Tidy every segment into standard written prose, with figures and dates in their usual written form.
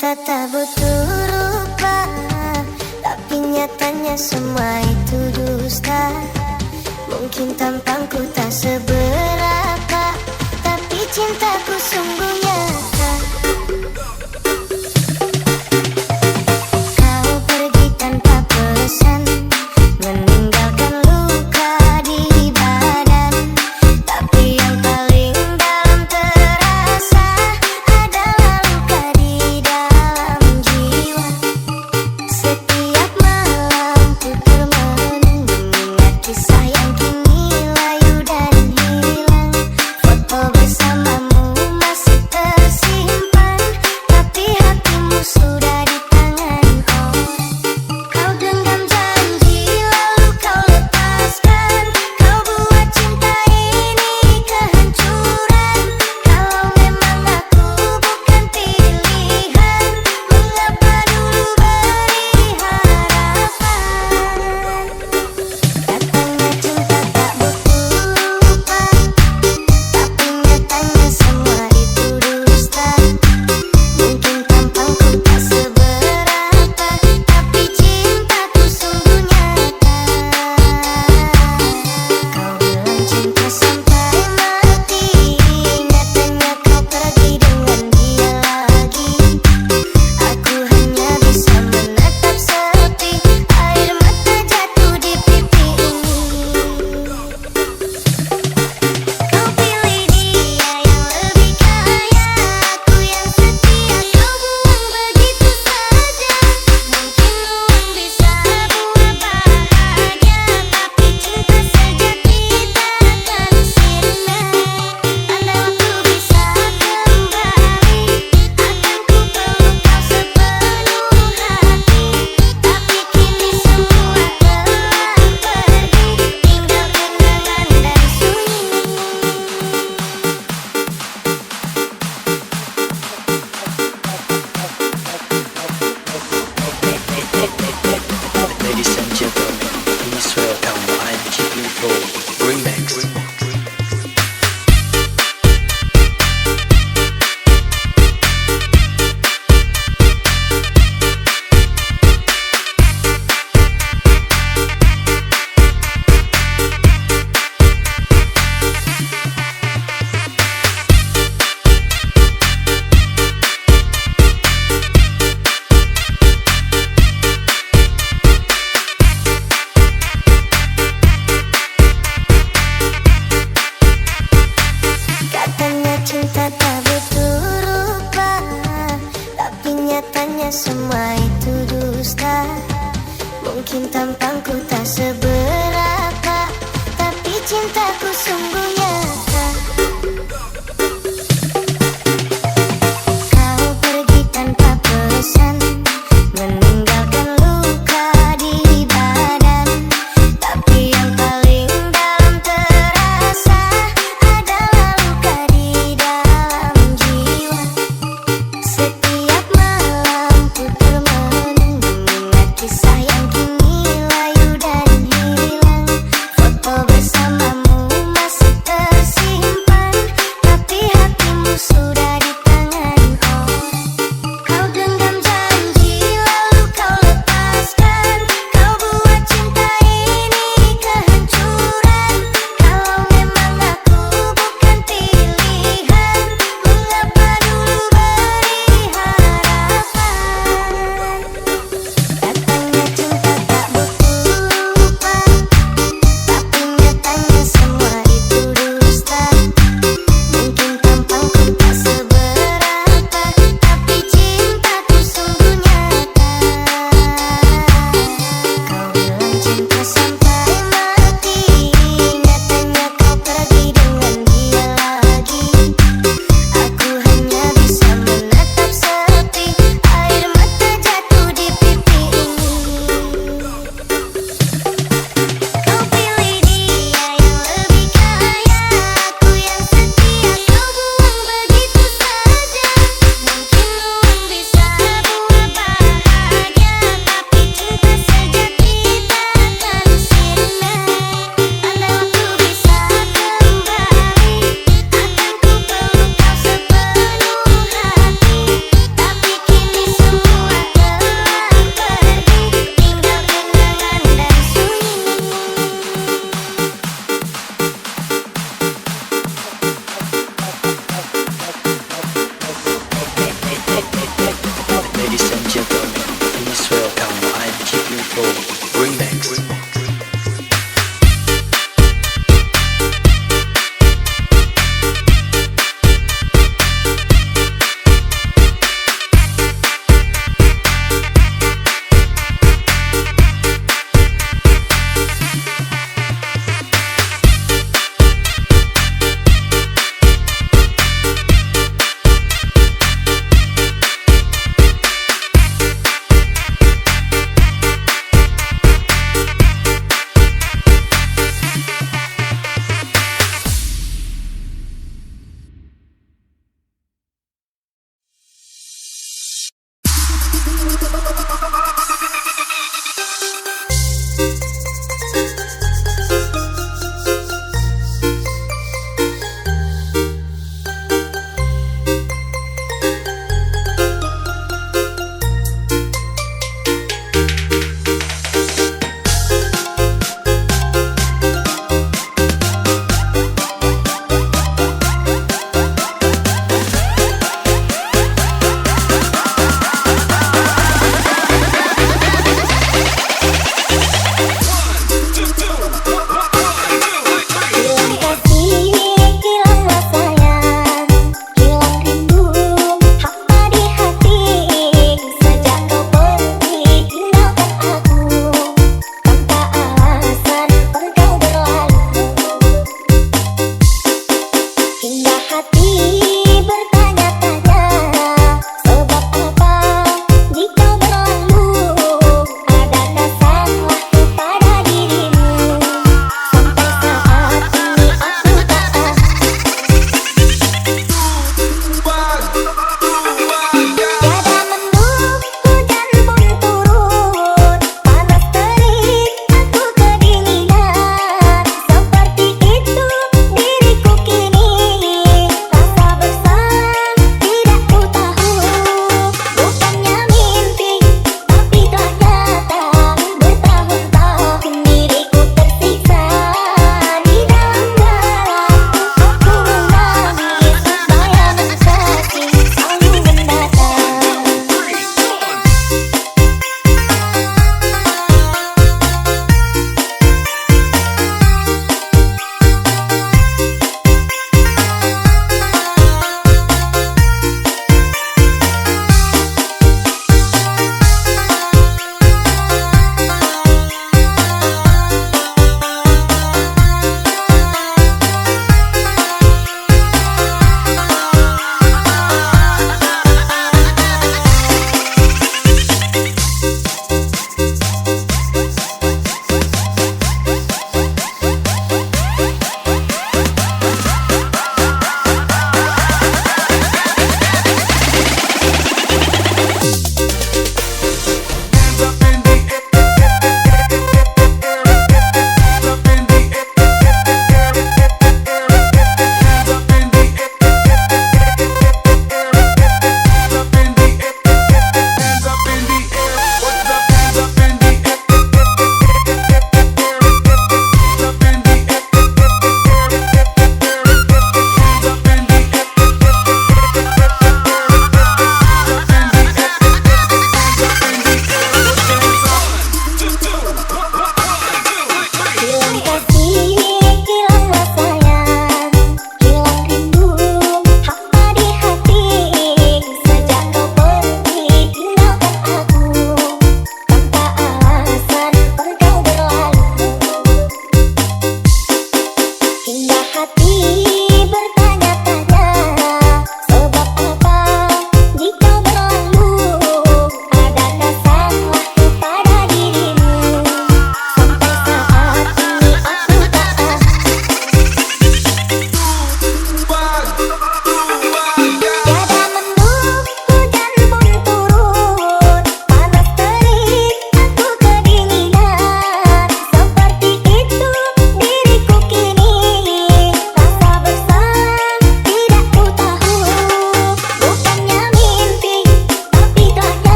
Cinta tak butuh rupa, tapi nyatanya semua itu dusta. Mungkin tampangku tak seberapa, tapi cintaku sungguh nyata. Kau pergi tanpa pesan, meninggalkan luka di badan. Tapi yang paling dalam terasa adalah luka di dalam jiwa. Setiap malam ku termenung mengingat kisah yang kini layu dan hilang.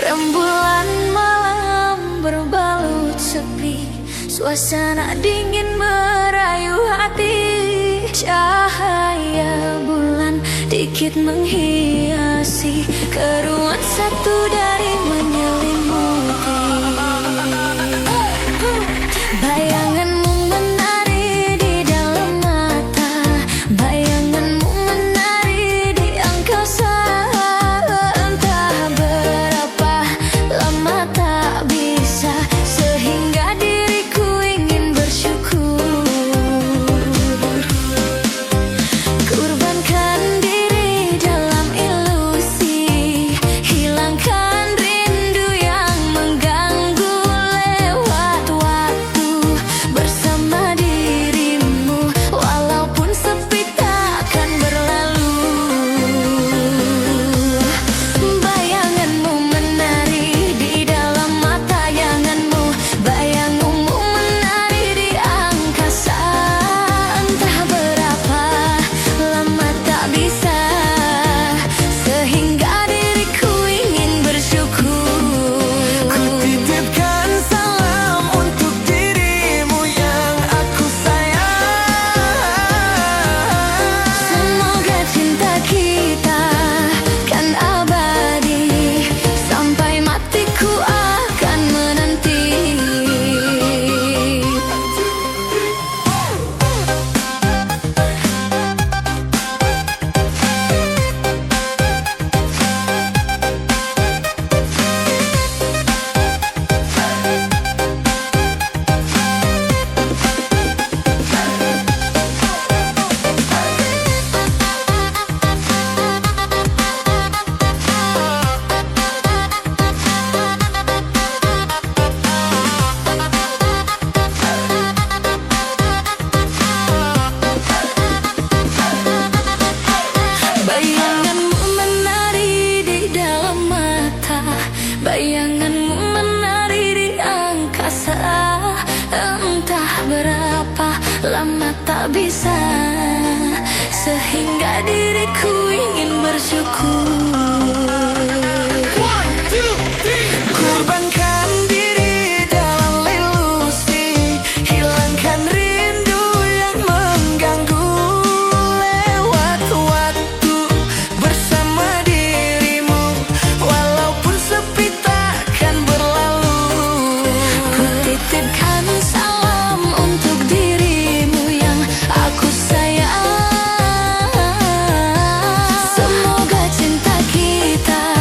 Rembulan malam berbalut sepi, suasana dingin merayu hati. Cahaya bulan dikit menghiasi keruan satu dari menyelimuti. Bayanganmu menari di dalam mata, bayanganmu menari di angkasa. Entah berapa lama tak bisa, sehingga diriku ingin bersyukur. Kurbankan diri dalam ilusi, hilangkan rindu yang mengganggu. Lewat waktu bersama dirimu, walaupun sepi takkan berlalu. Bayanganmu menari di dalam mata, bayanganmu, bayanganmu menari di angkasa. Entah berapa lama tak bisa, sehingga diriku ingin bersyukur. Ku titipkan salam untuk dirimu yang aku sayang. Semoga cinta kita kan abadi, sampai matiku akan menanti. Bayanganmu menari di dalam mata, bayanganmu menari di angkasa. Entah berapa lama tak bisa, sehingga diriku ingin bersyukur. Kurbankan diri dalam ilusi, hilangkan rindu yang mengganggu. Lewat waktu bersama dirimu, walaupun sepi takkan berlalu. Ku titipkan salam untuk dirimu yang aku sayang. Semoga cinta kita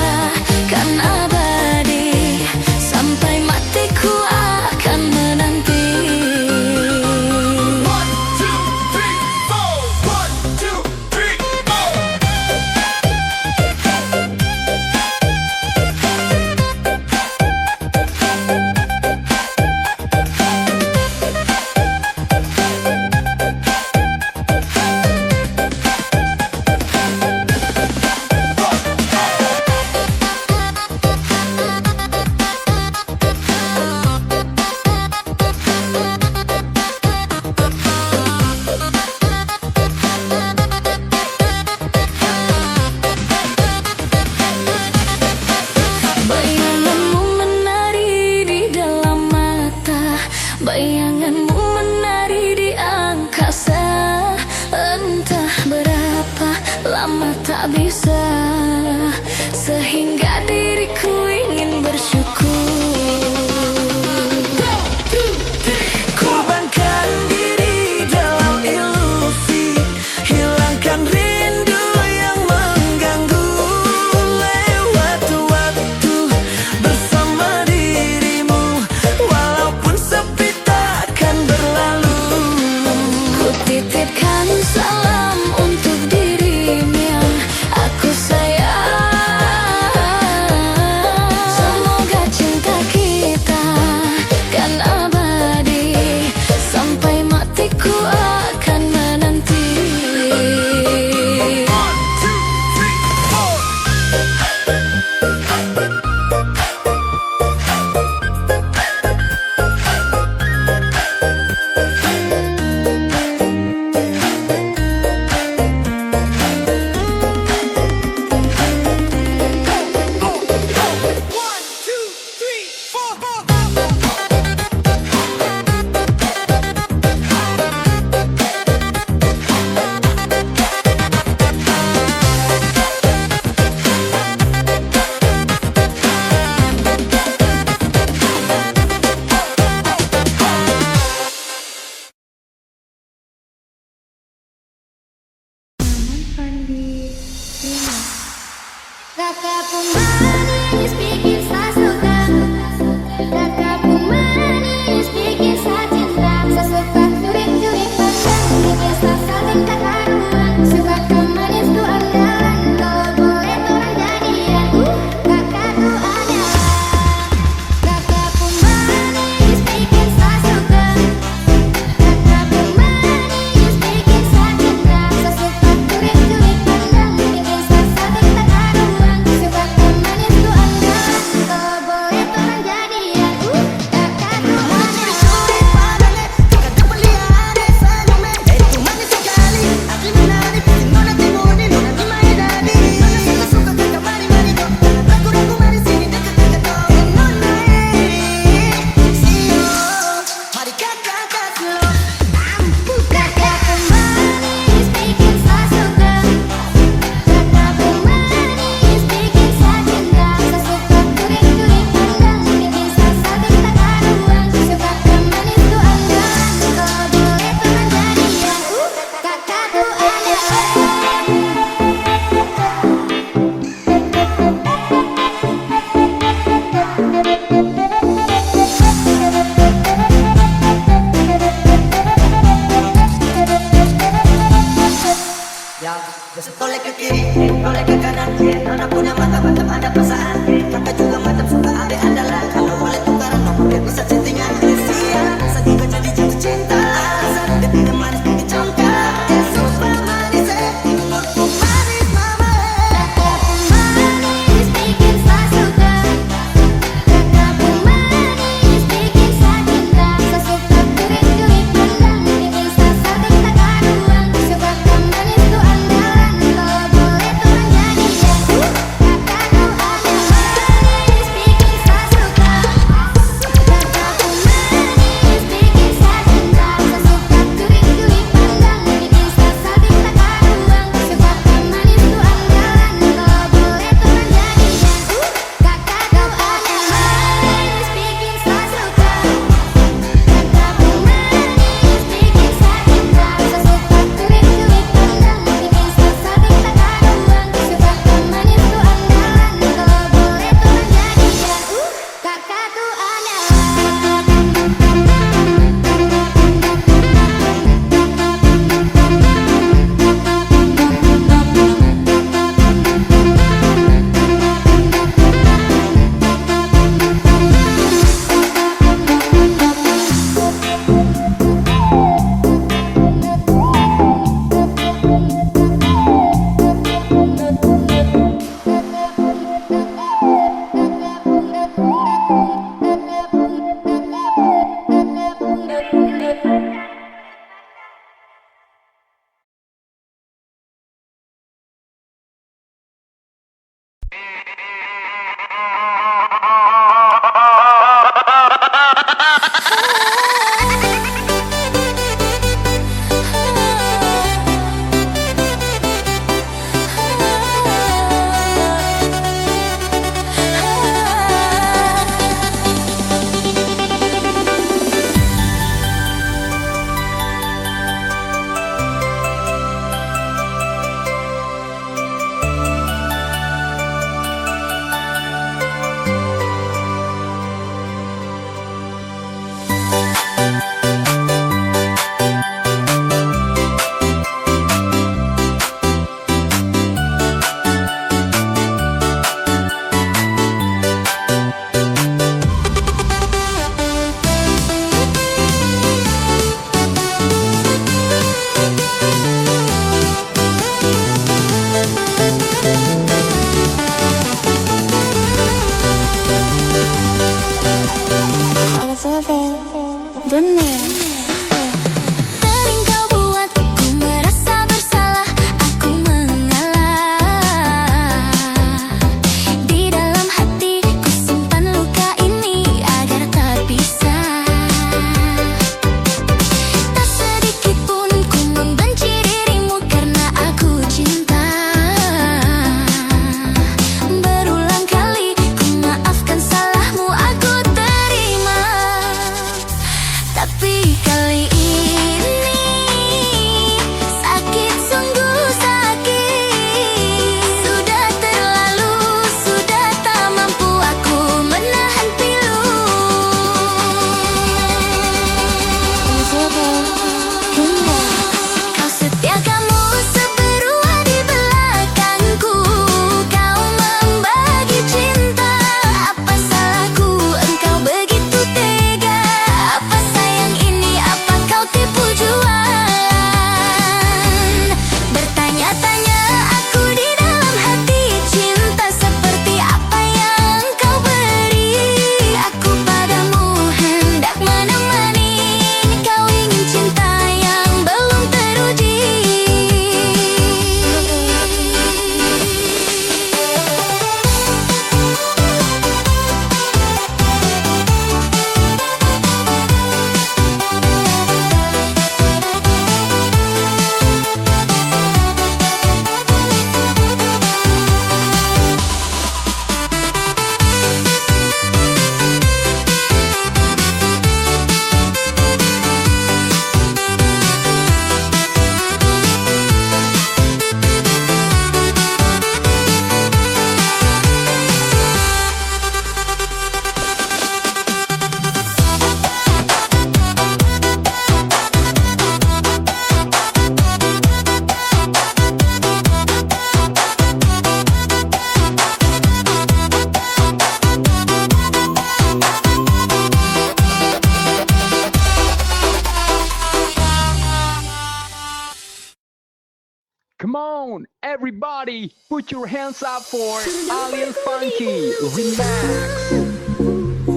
on, everybody, put your hands up for Alien Funky Remix.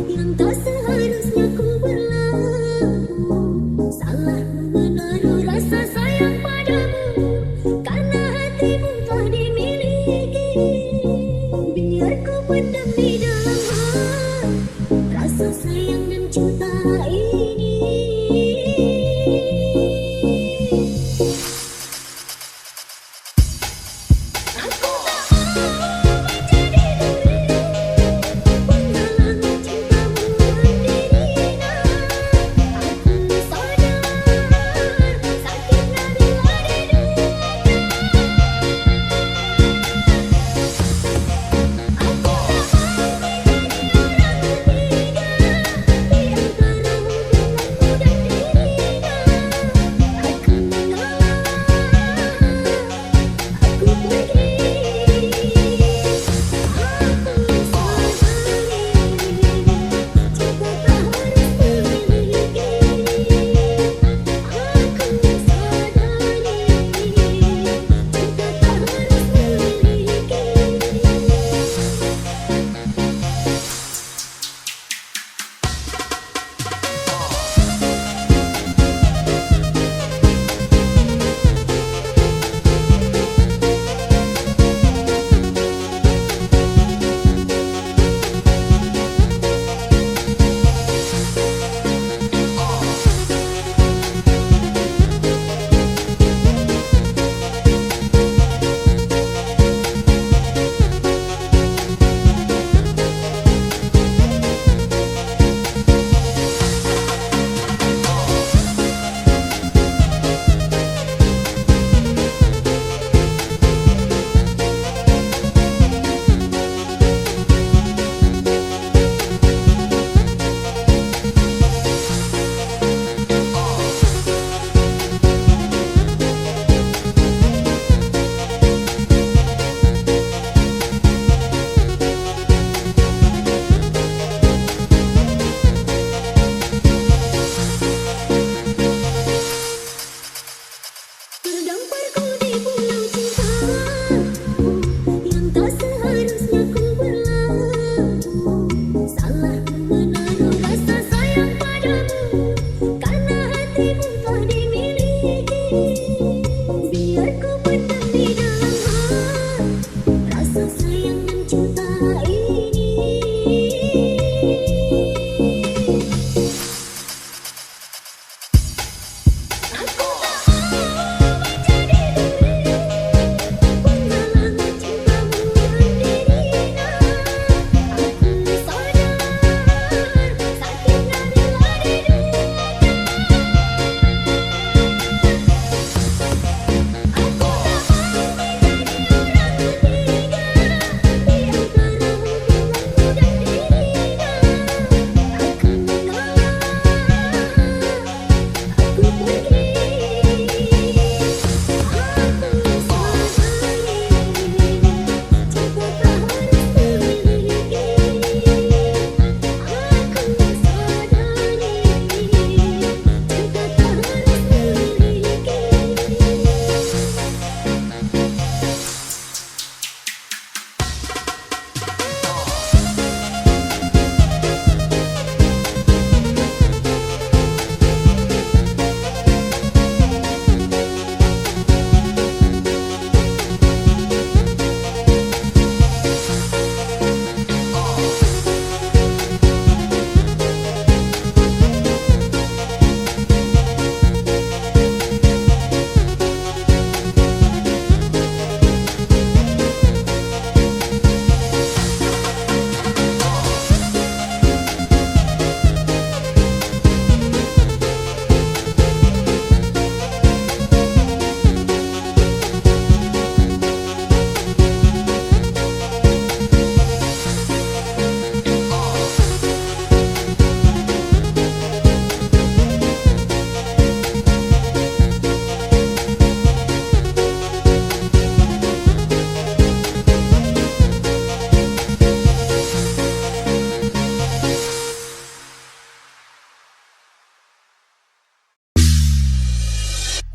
Yang tak seharusnya ku berlaku, salah menaruh rasa sayang padamu, karena hatimu telah dimiliki. Biar ku pendam di dalam hati rasa sayang dan cinta ini. Aku tak mau menjadi dirimu, penghalang cintamu mendirina. Aku sadar sakitnya bila diduakan. Aku tak mau menjadi orang ketiga di antara hubunganmu dan dirinya. Aku mengalah, aku pergi. Aku sadari cinta tak harus memiliki. Aku sadari cinta tak harus memiliki. Terdamparku di pulau cinta yang tak seharusnya ku berlaku, salah menaruh rasa sayang padamu, karena hatimu telah dimiliki. Biar ku pendam di dalam hati rasa sayang dan cinta ini. Aku tak mau menjadi dirimu, penghalang cintamu mendirina. Aku sadar sakitnya bila diduakan. Aku tak mau menjadi orang ketiga di antara hubunganmu dan dirinya. Aku mengalah, aku pergi. Aku sadari cinta tak harus memiliki. Aku sadari cinta tak harus memiliki.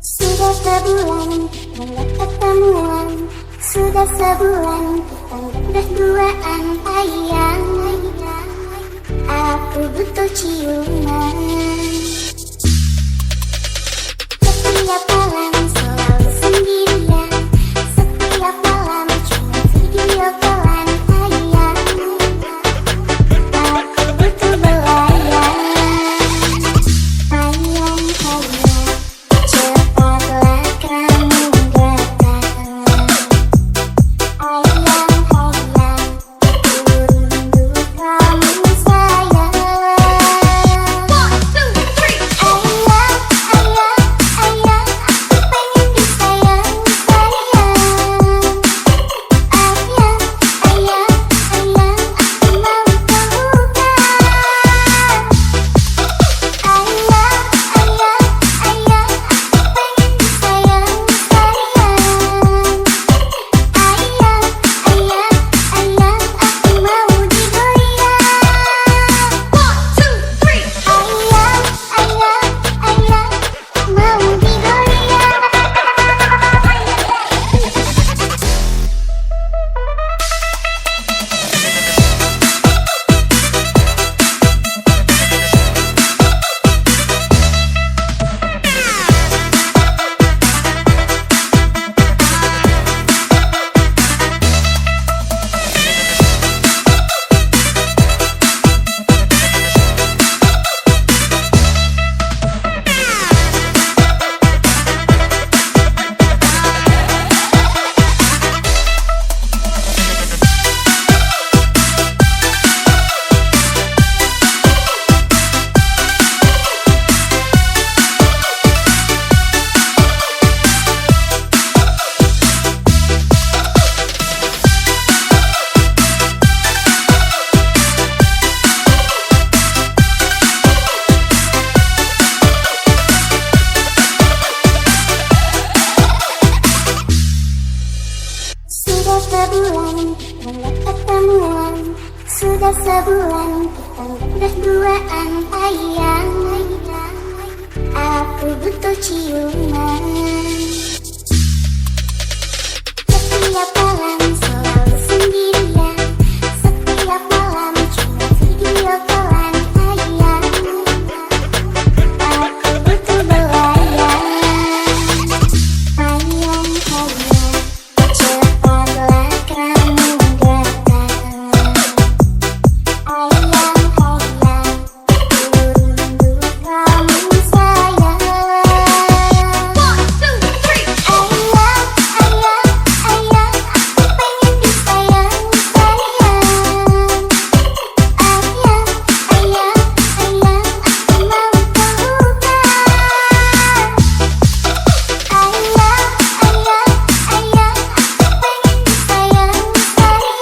Sudah sebulan melekat ketemuan, sudah sebulan kita berduaan sayang. Aku butuh ciuman. Setiap malam selalu sendirian, setiap malam cuma video callan sayang. Aku butuh belayan. Sayang, sayang, cepatlah kamu datang. Sayang, sayang, aku rindu kamu sayang. 1, 2, 3. Ayang, ayang, ayang, aku pengen disayang, sayang. Ayang, ayang, ayang, aku mau pelukan. Ayang, ayang, ayang, aku pengen disayang, sayang. Ayang, ayang, ayang, aku mau digoyang. 1, 2, 3. Ayang, ayang, ayang, mau digoyang. Sudah sebulan kita ketemuan, sudah sebulan kita berduaan sayang. Aku butuh ciuman. Setiap malam selalu sendirian, setiap malam cuma video callan sayang. Aku butuh belayan. Sayang, sayang, cepatlah kamu datang. Ayang, ayang, aku rindu kamu sayang. 1, 2, 3. Ayang, ayang, ayang, aku pengen disayang, sayang. Ayang, ayang, ayang, aku mau pelukan. Ayang, ayang, ayang, aku pengen disayang, sayang.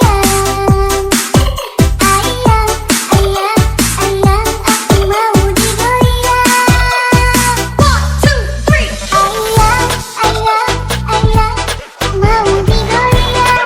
Ayang, ayang, ayang, aku mau digoyang. 1, 2, 3. Ayang, ayang, ayang, mau digoyang.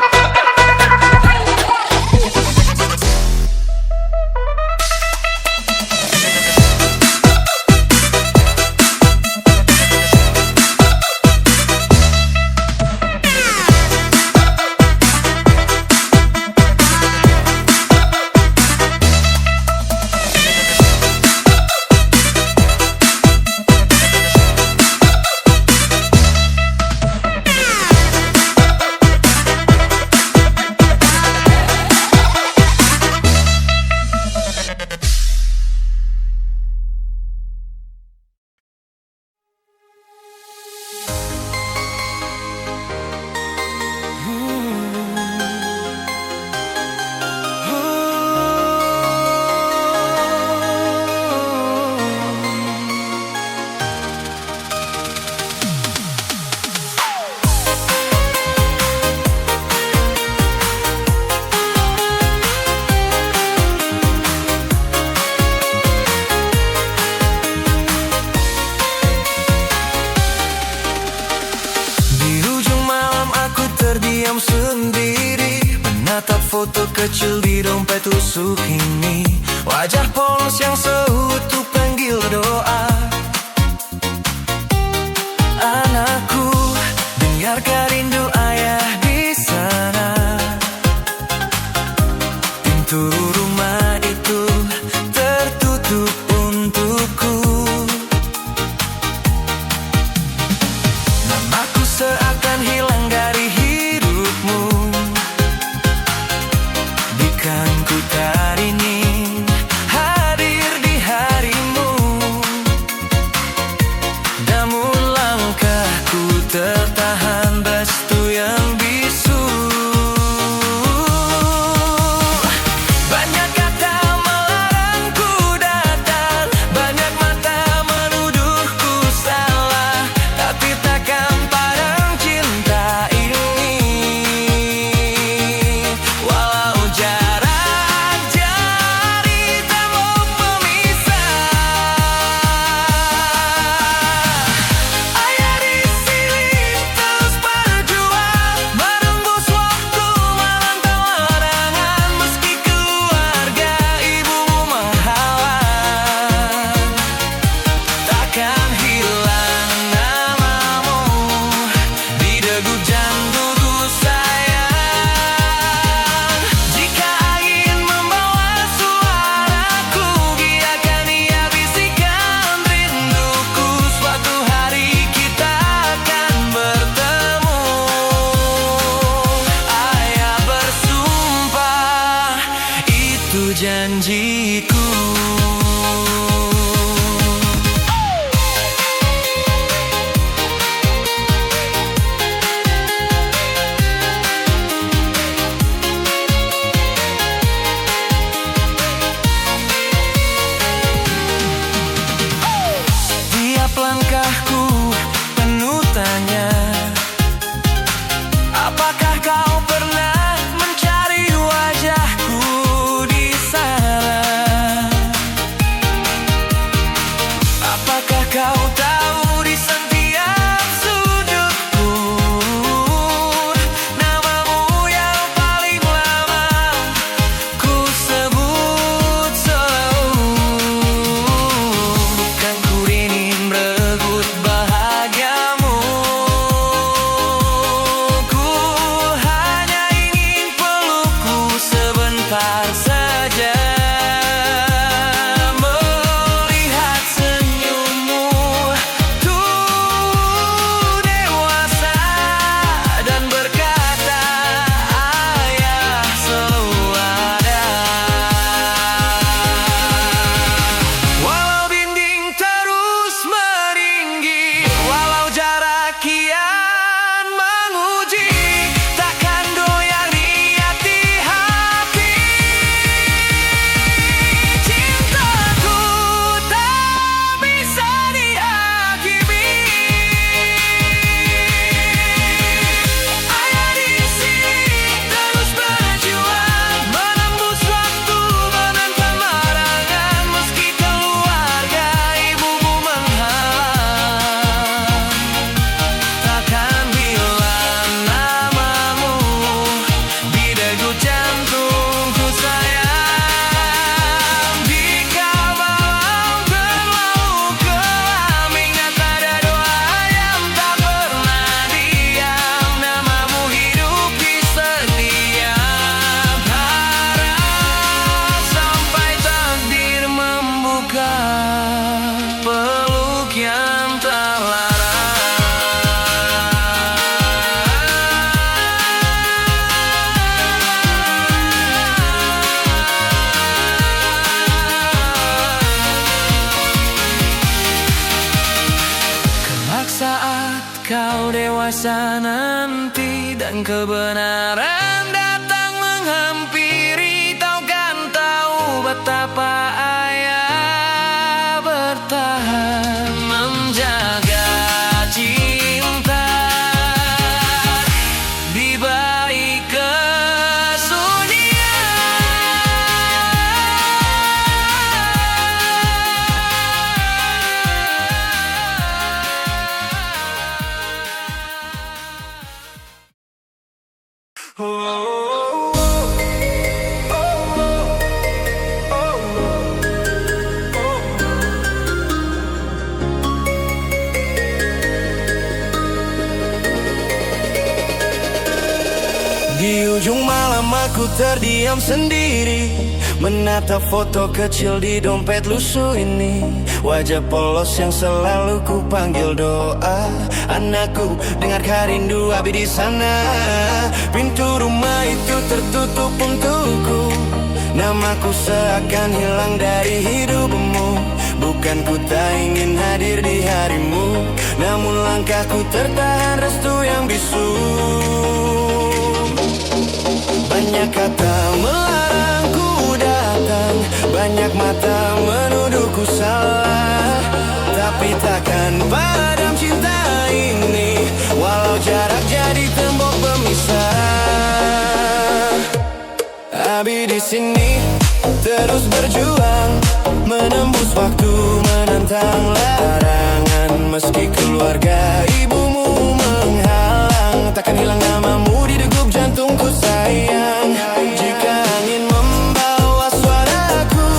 Di ujung malam aku terdiam sendiri, menatap foto kecil di dompet tusuk ini. Wajah polos yang seutuh panggil doa. Anakku, dengarkan rindu itu janjiku. Setiap langkahku penuh tanya, apakah kau pernah mencari wajahku di sana? Apakah kau tahu di setiap sudutku namamu yang paling lama ku sebut selalu. Bukan ku ingin merebut bahagiamu, ku hanya ingin pelukku sebentar saja, melihat senyummu tuh dewasa dan berkata ayah selalu ada. Walau dinding terus meninggi, walau jarak kian menguji, takkan goyang niat di hati. Cintaku tak bisa dihakimi. Ayah di sini terus berjuang, menembus waktu, menentang larangan, meski keluarga ibumu menghalang. Takkan bilang namamu di degup jantungku sayang. Jika malam terlalu kelam, ingat ada doa yang tak pernah diam, namamu hidup di setiap harap, sampai takdir membuka peluk yang tak kelak saat kau dewasa nanti dan kebenaran datang menghampiri, kau kan tahu betapa ayah bertahan menjaga cinta di balik kesunyian. Di ujung malam aku terdiam sendiri, menatap foto kecil di dompet lusuh ini. Wajah polos yang selalu ku panggil doa. Anakku, dengarkan rindu abi di sana. Pintu rumah itu tertutup untukku, namaku seakan hilang dari hidupmu. Bukan ku tak ingin hadir di harimu, namun langkahku tertahan restu yang bisu. Banyak kata melarangku datang, banyak mata menuduhku salah, tapi takkan padam cinta ini, walau jarak jadi tembok pemisah. Abi di sini terus berjuang, menembus waktu, menentang larangan, meski keluarga ibumu menghalang. Takkan hilang namamu di degup jantungku sayang. Jika angin membawa suaraku,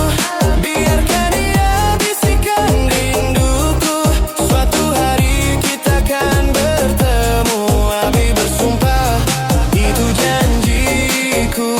biarkan dia bisikan rinduku. Suatu hari kita akan bertemu, abi bersumpah itu janjiku.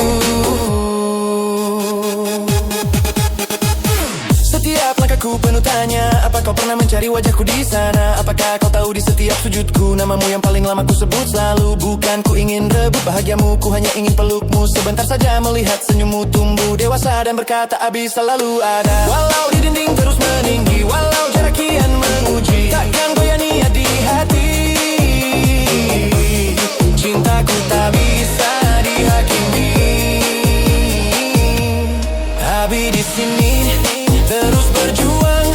Setiap langkah Wajahku penuh tanya, apa kau pernah mencari wajahku di sana? Apakah kau tahu di setiap sujudku namamu yang paling lama ku sebut selalu? Bukan ku ingin rebut bahagiamu, ku hanya ingin pelukmu. Sebentar saja melihat senyummu tumbuh dewasa dan berkata abis selalu ada. Walau di dinding terus meninggi, walau jarak kian menguji, takkan goyah niat di hati. Cintaku tak bisa dihakimi. Abi di sini terus berjuang,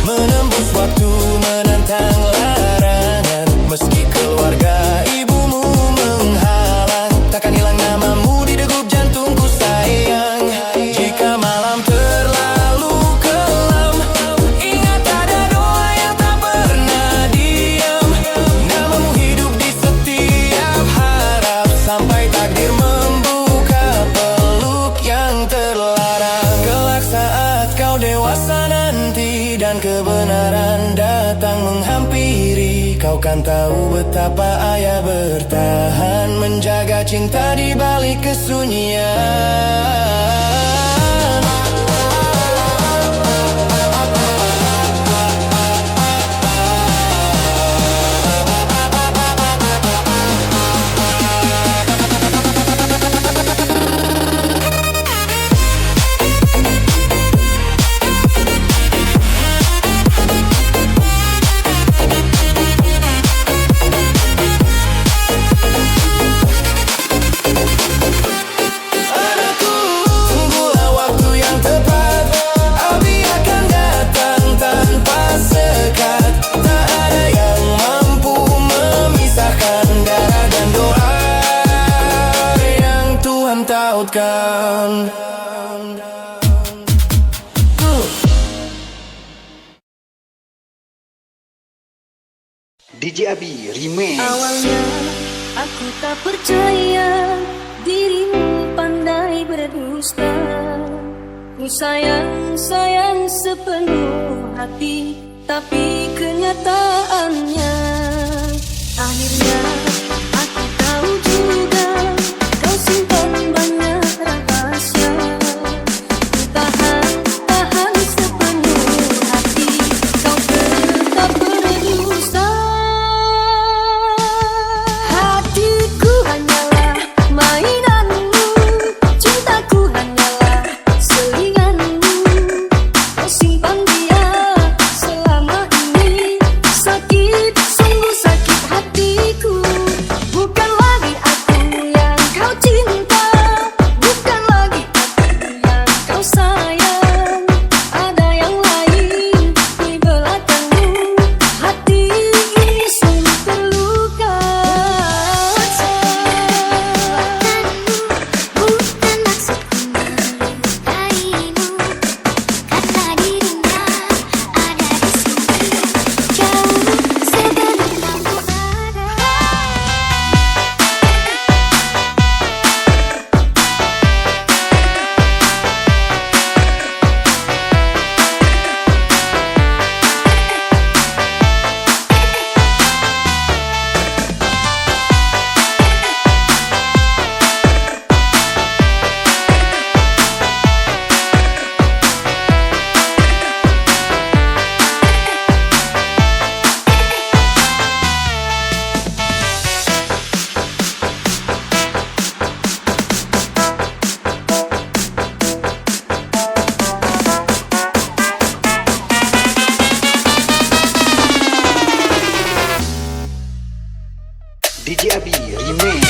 menembus waktu, menentang larangan. Meski keluarga ibumu menghalang, takkan hilang namamu di degup jantungku sayang. Jika malam terlalu kelam, ingat ada doa yang tak pernah diam. Namamu hidup di setiap harap, sampai takdir membuka peluk yang terlarang. Kelak saat kau dewasa nanti dan kebenaran datang menghampiri, kau kan tahu betapa ayah bertahan menjaga cinta di balik kesunyian. DJ Abi Remix. Awalnya aku tak percaya dirimu pandai berdusta. Ku sayang sepenuh hati, tapi kenyataannya akhirnya aku tahu juga kau simpan banyak rahasia. Ku tahan sepenuh hati, kau tetap berdusta. Hatiku hanyalah mainanmu, cintaku hanyalah selinganmu. Kau simpan dia selama ini, sakit, sungguh sakit hatiku. Bukan lagi aku yang kau cinta, bukan lagi aku yang kau sayang. Ada yang lain di belakangmu, hati ini sungguh terluka. Bukan maksudku melukaimu, karena dirinya ada di sini, jauh sebelum kamu ada. DJ Abi Remix.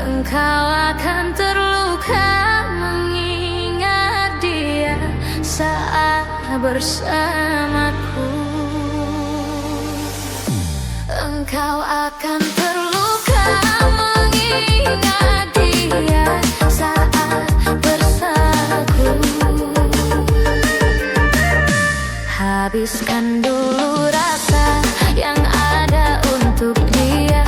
engkau akan terluka mengingat dia saat bersamaku. Engkau akan terluka mengingat dia saat bersamaku. Habiskan dulu rasa yang ada untuk dia,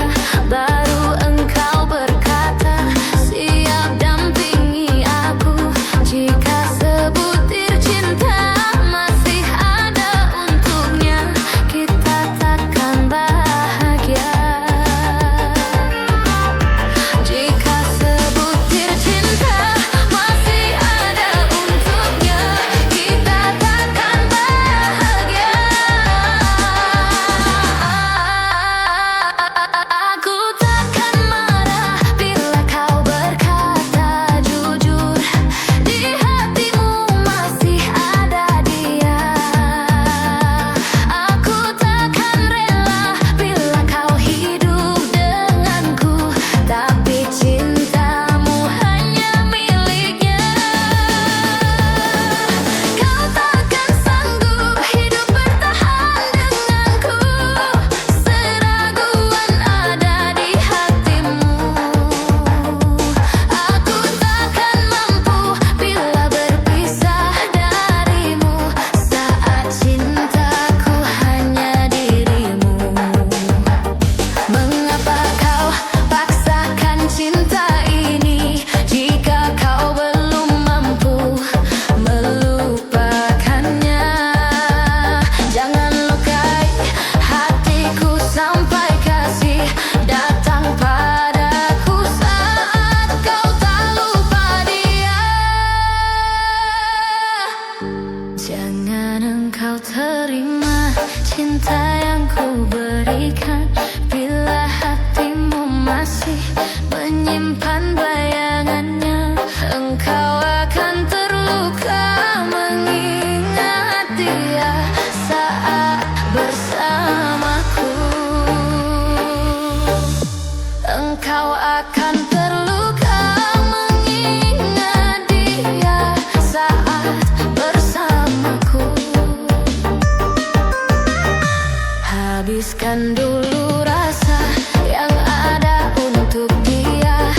baru engkau berkata siap dampingi aku. Jika sebutir cinta masih ada untuknya, kita takkan bahagia. Jika sebutir cinta masih ada untuknya, kita takkan bahagia. Aku takkan marah bila kau berkata jujur, di hatimu masih ada dia. Aku takkan rela bila kau hidup denganku, tapi cintamu hanya miliknya. Kau takkan sanggup hidup bertahan denganku, seraguan ada di hatimu. Aku takkan mampu bila berpisah darimu, saat cintaku hanya dirimu. Mengapa kau paksakan cinta ini jika kau belum mampu melupakannya? Jangan lukai hatiku sampai kasih datang padaku saat kau tak lupa dia. Jangan engkau terima cinta yang ku berikan bila hatimu masih menyimpan bayangannya. Engkau akan terluka mengingat dia saat bersamaku. Engkau akan terluka mengingat dia saat bersamaku. Habiskan dulu rasa yang ada untuk dia,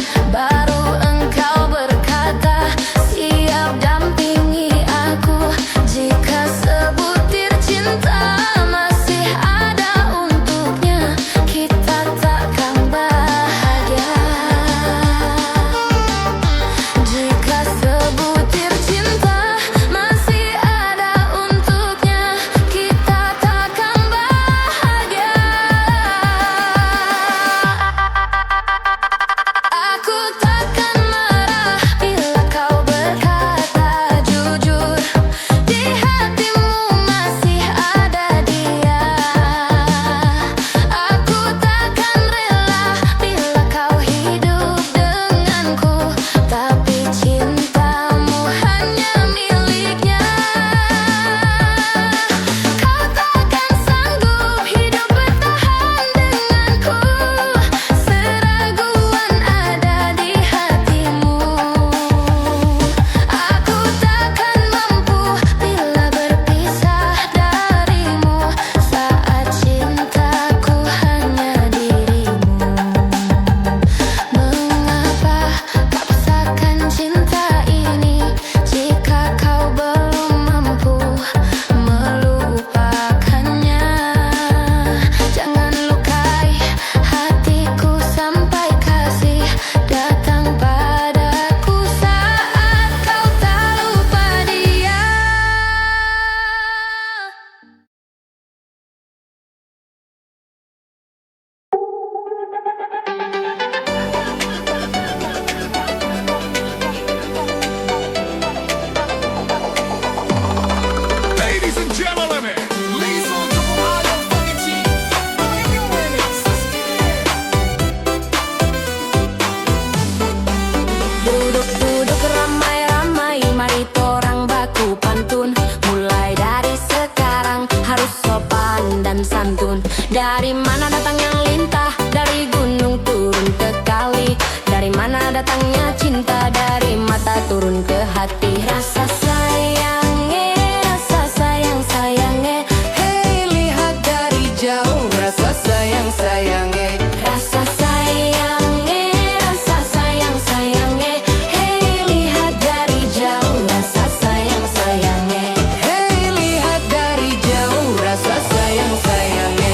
karena datangnya cinta dari mata turun ke hati. Rasa sayangnya, rasa sayangnya. Hey, lihat dari jauh rasa sayangnya. Rasa sayangnya, rasa sayangnya. Hey, lihat dari jauh rasa sayangnya. Hey, lihat dari jauh rasa sayangnya.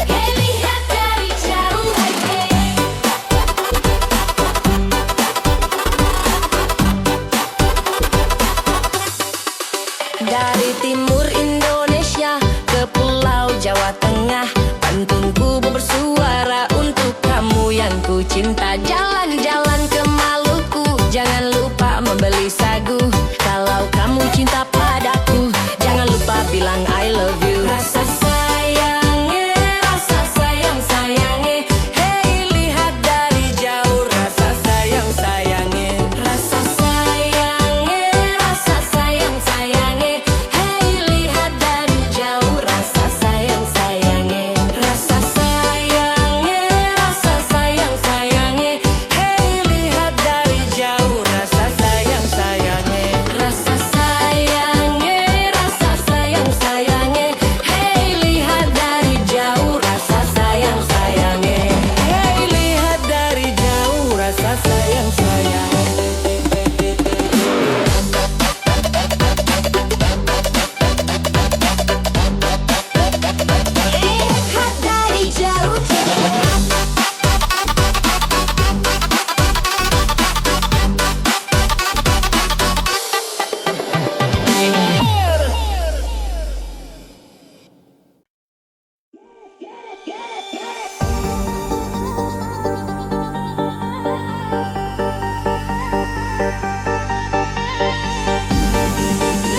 Hey, lihat dari jauh, hey. Dari timur Indonesia ke pulau Jawa Tengah, pantunku bersuara untuk kamu yang ku cinta. Jalan-jalan ke Maluku, jangan lupa membeli sagu. Kalau kamu cinta padaku, jangan lupa bilang I love you. Rasa sayangnya, rasa sayangnya. Hey, lihat dari jauh rasa sayangnya. Rasa sayangnya, rasa sayangnya. Hey, lihat dari jauh rasa sayangnya. Rasa sayangnya, rasa sayangnya. Hey, lihat dari jauh rasa sayangnya. Rasa sayangnya, rasa sayangnya. Hey, lihat dari jauh rasa sayangnya. Hey, lihat dari jauh rasa sayangnya. Lihat dari jauh.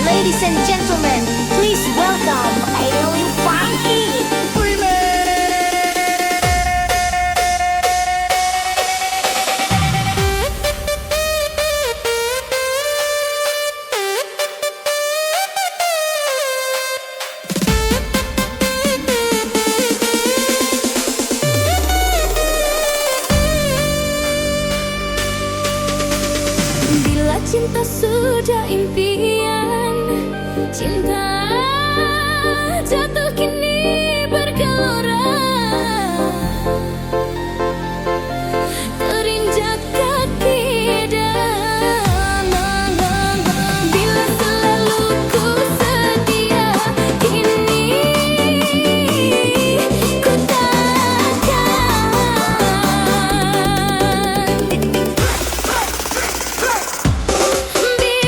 Ladies and gentlemen, please welcome Alien Funky. Bila cinta sudah impian, cinta jatuh kini bergelora. Terinjak kaki dan bila selalu ku sedia, kini ku takkan. Bila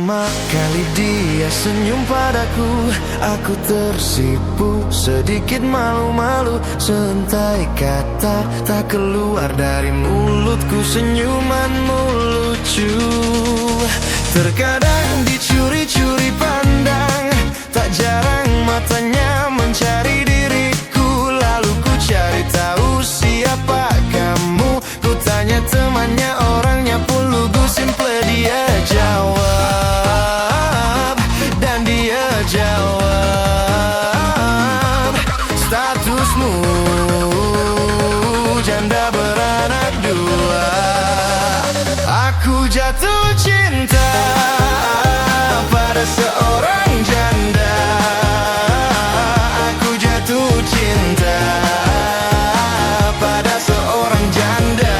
Pertama kali dia senyum padaku, aku tersipu, sedikit malu-malu. Sentai kata tak keluar dari mulutku, senyumanmu lucu. Terkadang dicuri-curi pandang, tak jarang matanya mencari diriku. Lalu ku cari tahu siapa kamu, ku tanya temannya, orangnya pun lugu. Simple dia jawab, dan dia jawab, statusmu janda beranak dua. Aku jatuh cinta pada seorang janda. Aku jatuh cinta pada seorang janda.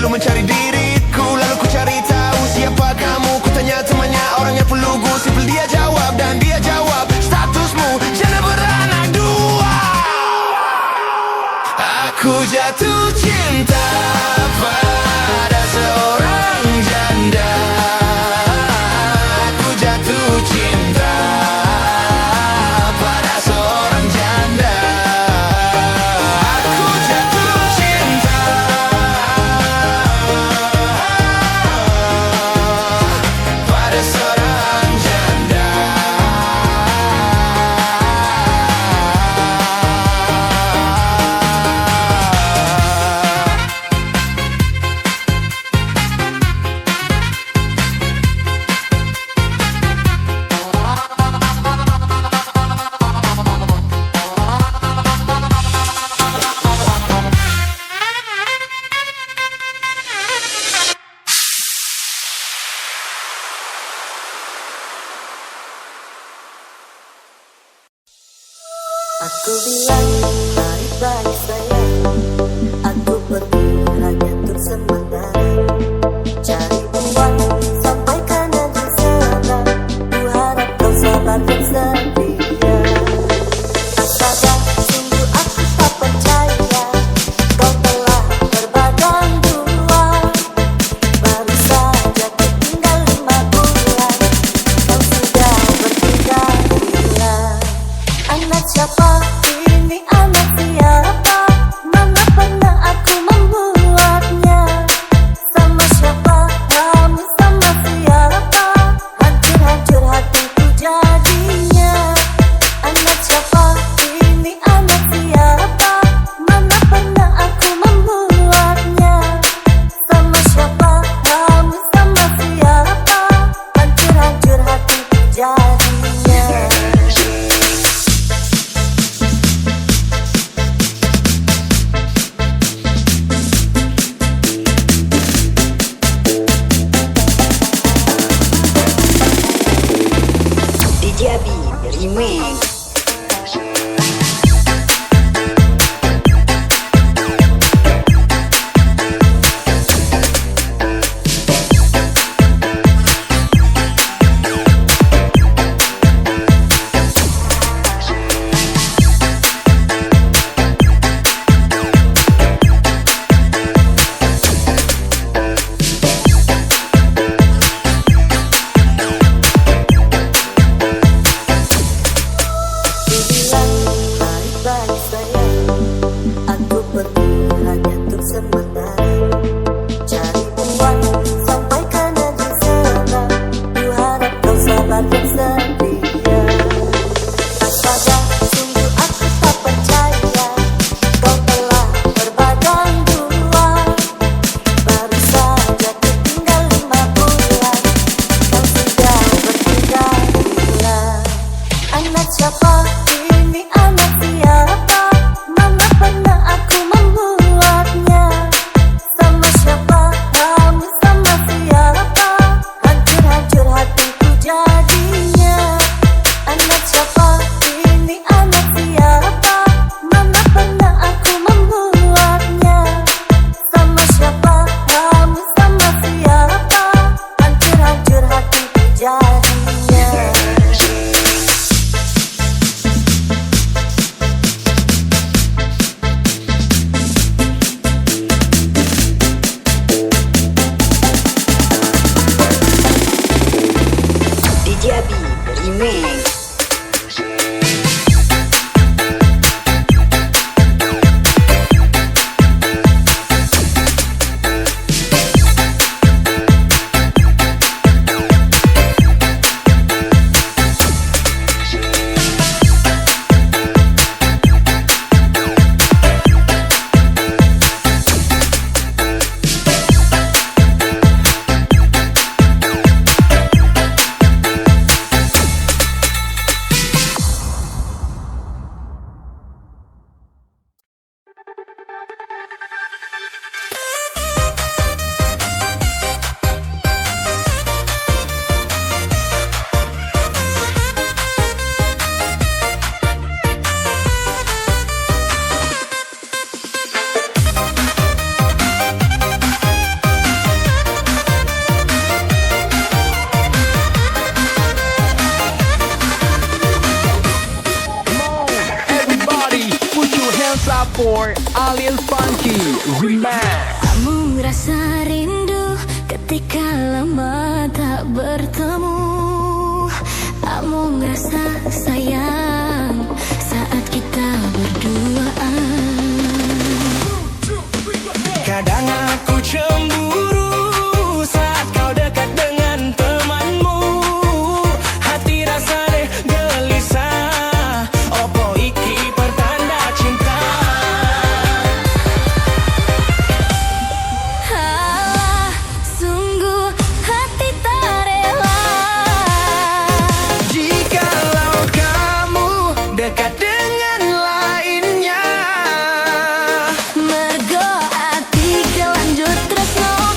Mencari diriku, lalu ku cari tahu siapa kamu. Ku tanya temannya, orangnya pun lugu. Simple dia jawab, dan dia jawab, statusmu janda beranak dua. Aku jatuh cinta pada seorang janda. Aku jatuh cinta pada seorang janda. Aku jatuh cinta pada seorang janda. Aku bilang baik-baik sayang, aku pergi hanya untuk sementara, cari uang sampai karena di sana. Ku harap kau sabar dan setia. Astaga, sungguh aku tak percaya kau telah berbadan dua. Baru saja tinggal 5 bulan, kau sudah berpindah-pindah. Anak siapa ini, anak siapa? Mana pernah aku membuatnya? for Alien Funky Remix. Kamu rasa rindu ketika lama tak bertemu. Kamu ngerasa sayang saat kita berduaan. Kadang aku cemburu saat kau dekat dengan temanmu. Hati rasa deh gelisah, opo iki pertanda cinta. Halah, sungguh hati tak rela Jikalau kamu dekat dengan lainnya. mergo ati kelanjut tresno.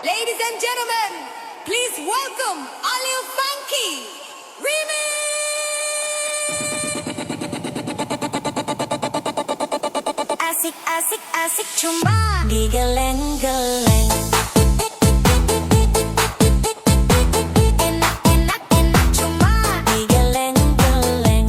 Ladies and gentlemen, please welcome Alil Funky Remix. Asik, asik, asik cuma digeleng-geleng. Enak, enak, enak cuma digeleng-geleng.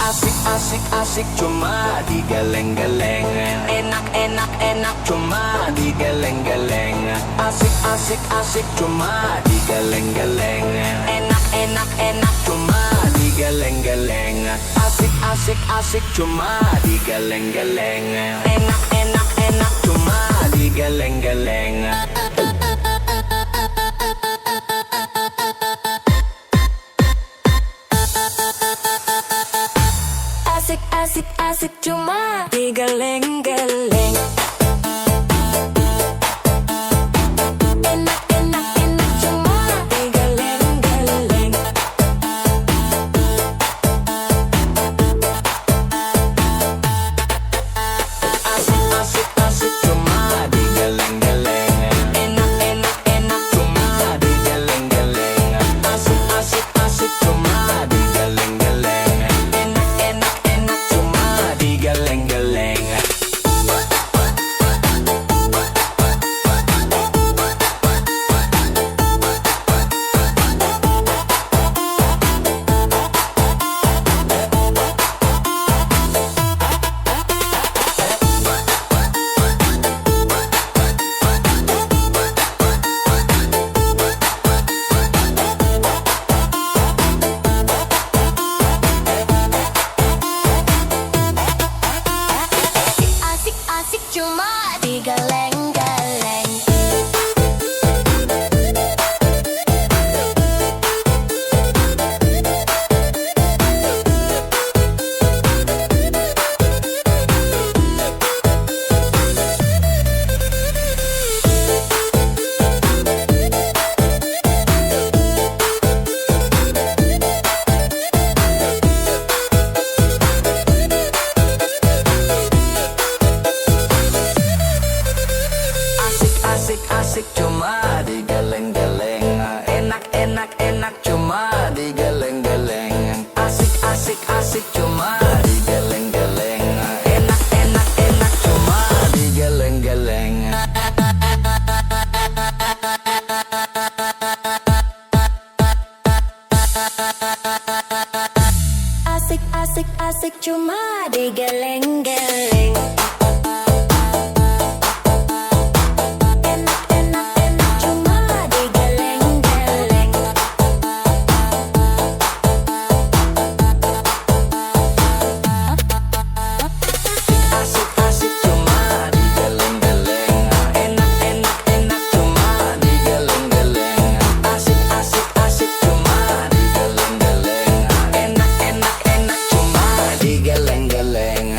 Asik, asik, asik cuma digeleng-geleng. Enak, enak, enak Cuma digeleng-geleng. Asik, asik, asik cuma digeleng-geleng. enak, enak, enak Cuma digeleng-geleng. Asik, asik, asik cuma digeleng-geleng. enak, enak, enak Cuma digeleng-geleng. Asik, asik, asik cuma digeleng-geleng. Enak, enak, enak cuma digeleng-geleng. Asik, asik, asik cuma digeleng-geleng. Enak, enak, enak Cuma digeleng-geleng. Asik, asik, asik cuma asik cuma digeleng-geleng. Enak cuma digeleng-geleng. Asik-asik cuma digeleng-geleng. Enak cuma digeleng-geleng. Asik-asik cuma digeleng-geleng. Enak cuma digeleng-geleng.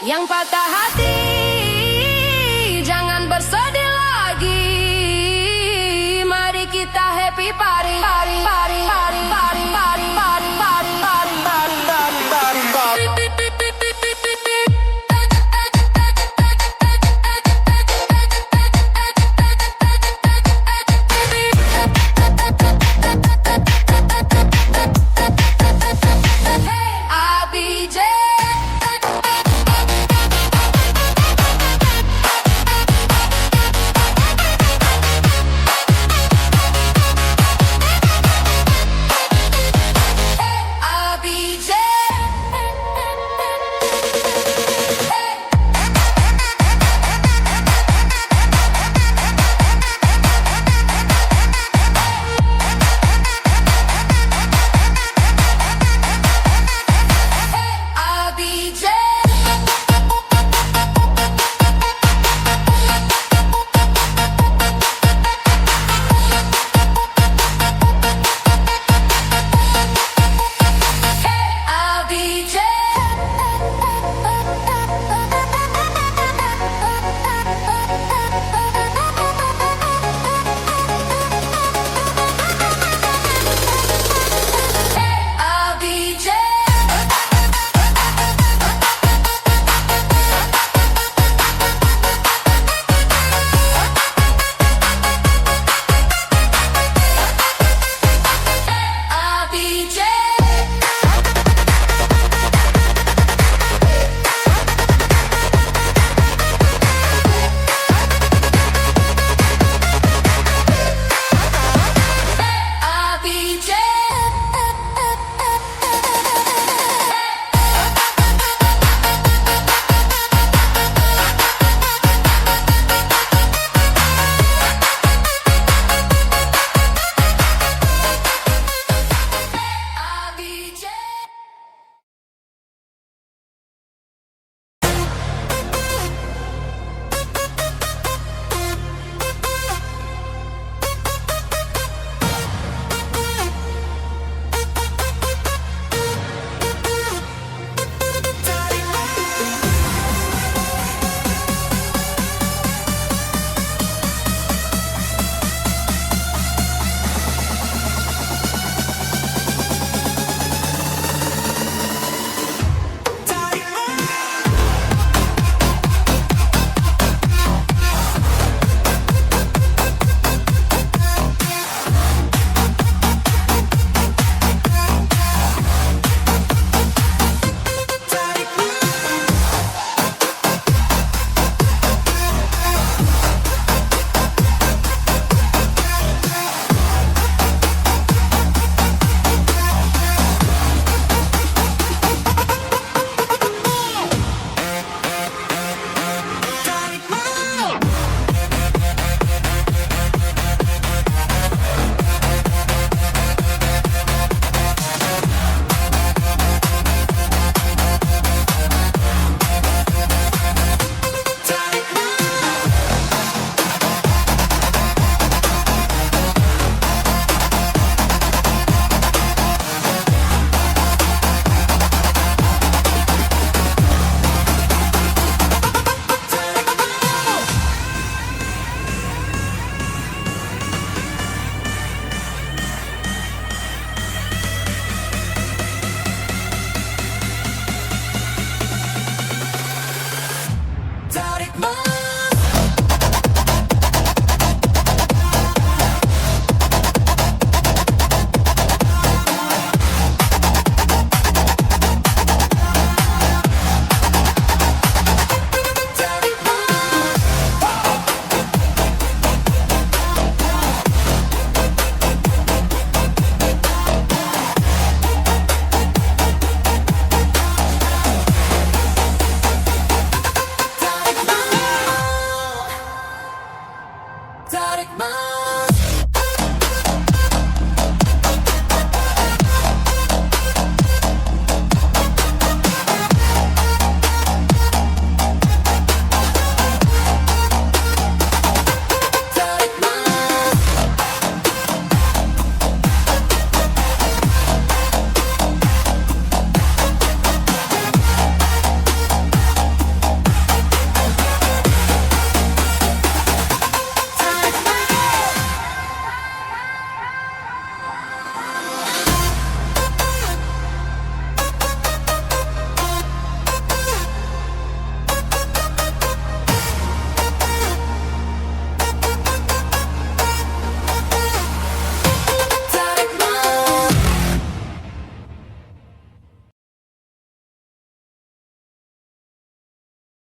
Yang patah